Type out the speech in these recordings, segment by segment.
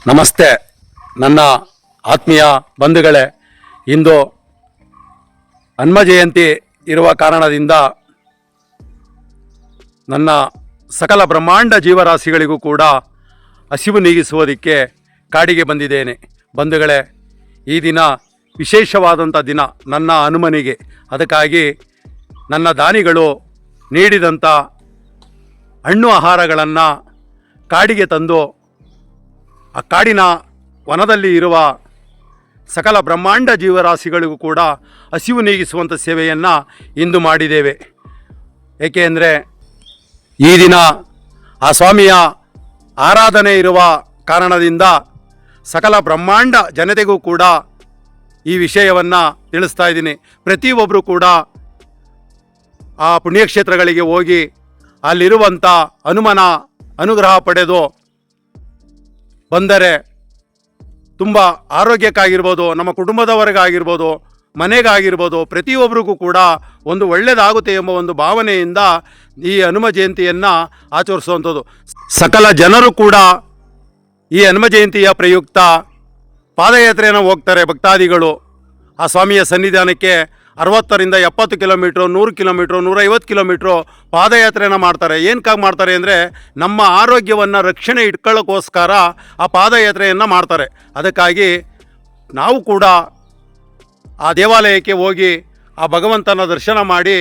ನಮಸ್ತೆ ನನ್ನ ಆತ್ಮೀಯ ಬಂಧುಗಳೇ, ಇಂದು ಹನುಮ ಜಯಂತಿ ಇರುವ ಕಾರಣದಿಂದ ನನ್ನ ಸಕಲ ಬ್ರಹ್ಮಾಂಡ ಜೀವರಾಶಿಗಳಿಗೂ ಕೂಡ ಹಸಿವು ನೀಗಿಸುವುದಕ್ಕೆ ಕಾಡಿಗೆ ಬಂದಿದ್ದೇನೆ. ಬಂಧುಗಳೇ, ಈ ದಿನ ವಿಶೇಷವಾದಂಥ ದಿನ ನನ್ನ ಹನುಮನಿಗೆ. ಅದಕ್ಕಾಗಿ ನನ್ನ ದಾನಿಗಳು ನೀಡಿದಂಥ ಹಣ್ಣು ಆಹಾರಗಳನ್ನು ಕಾಡಿಗೆ ತಂದು ಆ ಕಾಡಿನ ವನದಲ್ಲಿ ಇರುವ ಸಕಲ ಬ್ರಹ್ಮಾಂಡ ಜೀವರಾಶಿಗಳಿಗೂ ಕೂಡ ಹಸಿವು ನೀಗಿಸುವಂಥ ಸೇವೆಯನ್ನು ಇಂದು ಮಾಡಿದ್ದೇವೆ. ಏಕೆಂದರೆ ಈ ದಿನ ಆ ಸ್ವಾಮಿಯ ಆರಾಧನೆ ಇರುವ ಕಾರಣದಿಂದ ಸಕಲ ಬ್ರಹ್ಮಾಂಡ ಜನತೆಗೂ ಕೂಡ ಈ ವಿಷಯವನ್ನು ತಿಳಿಸ್ತಾ ಇದ್ದೀನಿ. ಪ್ರತಿಯೊಬ್ಬರು ಕೂಡ ಆ ಪುಣ್ಯಕ್ಷೇತ್ರಗಳಿಗೆ ಹೋಗಿ ಅಲ್ಲಿರುವಂಥ ಹನುಮನ ಅನುಗ್ರಹ ಪಡೆದು ಬಂದರೆ ತುಂಬ ಆರೋಗ್ಯಕ್ಕಾಗಿರ್ಬೋದು, ನಮ್ಮ ಕುಟುಂಬದವರಿಗಾಗಿರ್ಬೋದು, ಮನೆಗಾಗಿರ್ಬೋದು, ಪ್ರತಿಯೊಬ್ಬರಿಗೂ ಕೂಡ ಒಂದು ಒಳ್ಳೆಯದಾಗುತ್ತೆ ಎಂಬ ಒಂದು ಭಾವನೆಯಿಂದ ಈ ಹನುಮ ಜಯಂತಿಯನ್ನು ಆಚರಿಸುವಂಥದ್ದು. ಸಕಲ ಜನರು ಕೂಡ ಈ ಹನುಮ ಜಯಂತಿಯ ಪ್ರಯುಕ್ತ ಪಾದಯಾತ್ರೆಯನ್ನು ಹೋಗ್ತಾರೆ. ಭಕ್ತಾದಿಗಳು ಆ ಸ್ವಾಮಿಯ ಸನ್ನಿಧಾನಕ್ಕೆ 60ರಿಂದ 70 ಕಿಲೋಮೀಟ್ರು, 100 ಕಿಲೋಮೀಟ್ರು, 150 ಕಿಲೋಮೀಟ್ರು ಪಾದಯಾತ್ರೆಯನ್ನು ಮಾಡ್ತಾರೆ. ಏನಕ್ಕಾಗಿ ಮಾಡ್ತಾರೆ ಅಂದರೆ ನಮ್ಮ ಆರೋಗ್ಯವನ್ನು ರಕ್ಷಣೆ ಇಟ್ಕೊಳ್ಳೋಕ್ಕೋಸ್ಕರ ಆ ಪಾದಯಾತ್ರೆಯನ್ನು ಮಾಡ್ತಾರೆ. ಅದಕ್ಕಾಗಿ ನಾವು ಕೂಡ ಆ ದೇವಾಲಯಕ್ಕೆ ಹೋಗಿ ಆ ಭಗವಂತನ ದರ್ಶನ ಮಾಡಿ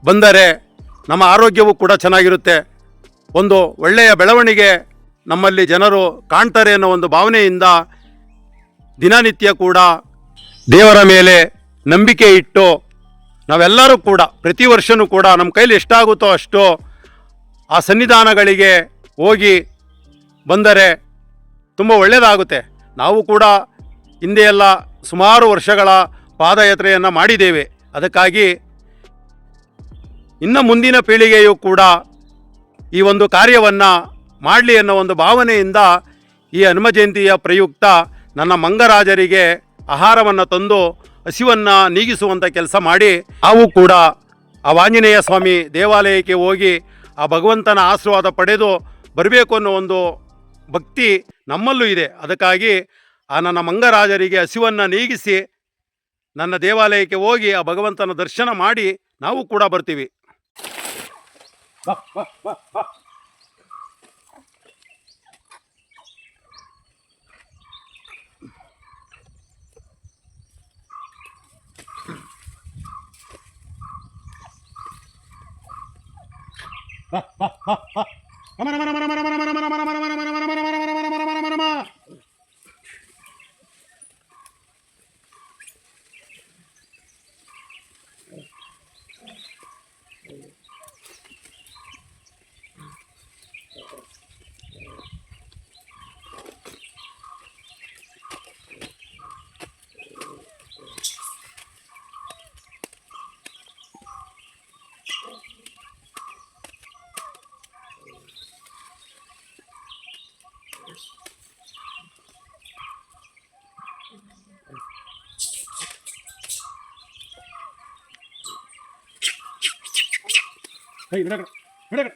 ಬಂದರೆ ನಮ್ಮ ಆರೋಗ್ಯವೂ ಕೂಡ ಚೆನ್ನಾಗಿರುತ್ತೆ. ಒಂದು ಒಳ್ಳೆಯ ಬೆಳವಣಿಗೆ ನಮ್ಮಲ್ಲಿ ಜನರು ಕಾಣ್ತಾರೆ ಅನ್ನೋ ಒಂದು ಭಾವನೆಯಿಂದ ದಿನನಿತ್ಯ ಕೂಡ ದೇವರ ಮೇಲೆ ನಂಬಿಕೆ ಇಟ್ಟು ನಾವೆಲ್ಲರೂ ಕೂಡ ಪ್ರತಿ ವರ್ಷವೂ ಕೂಡ ನಮ್ಮ ಕೈಲಿ ಎಷ್ಟಾಗುತ್ತೋ ಅಷ್ಟು ಆ ಸನ್ನಿಧಾನಗಳಿಗೆ ಹೋಗಿ ಬಂದರೆ ತುಂಬ ಒಳ್ಳೆಯದಾಗುತ್ತೆ. ನಾವು ಕೂಡ ಹಿಂದೆ ಎಲ್ಲ ಸುಮಾರು ವರ್ಷಗಳ ಪಾದಯಾತ್ರೆಯನ್ನು ಮಾಡಿದ್ದೇವೆ. ಅದಕ್ಕಾಗಿ ಇನ್ನು ಮುಂದಿನ ಪೀಳಿಗೆಯೂ ಕೂಡ ಈ ಒಂದು ಕಾರ್ಯವನ್ನು ಮಾಡಲಿ ಅನ್ನೋ ಒಂದು ಭಾವನೆಯಿಂದ ಈ ಹನುಮ ಜಯಂತಿಯ ಪ್ರಯುಕ್ತ ನನ್ನ ಮಂಗರಾಜರಿಗೆ ಆಹಾರವನ್ನು ತಂದು ಹಸಿವನ್ನು ನೀಗಿಸುವಂಥ ಕೆಲಸ ಮಾಡಿ ನಾವು ಕೂಡ ಆ ಆಂಜನೇಯ ಸ್ವಾಮಿ ದೇವಾಲಯಕ್ಕೆ ಹೋಗಿ ಆ ಭಗವಂತನ ಆಶೀರ್ವಾದ ಪಡೆದು ಬರಬೇಕು ಅನ್ನೋ ಒಂದು ಭಕ್ತಿ ನಮ್ಮಲ್ಲೂ ಇದೆ. ಅದಕ್ಕಾಗಿ ಆ ನನ್ನ ಮಂಗರಾಜರಿಗೆ ಹಸಿವನ್ನು ನೀಗಿಸಿ ನನ್ನ ದೇವಾಲಯಕ್ಕೆ ಹೋಗಿ ಆ ಭಗವಂತನ ದರ್ಶನ ಮಾಡಿ ನಾವು ಕೂಡ ಬರ್ತೀವಿ. Hey, viene acá, viene acá.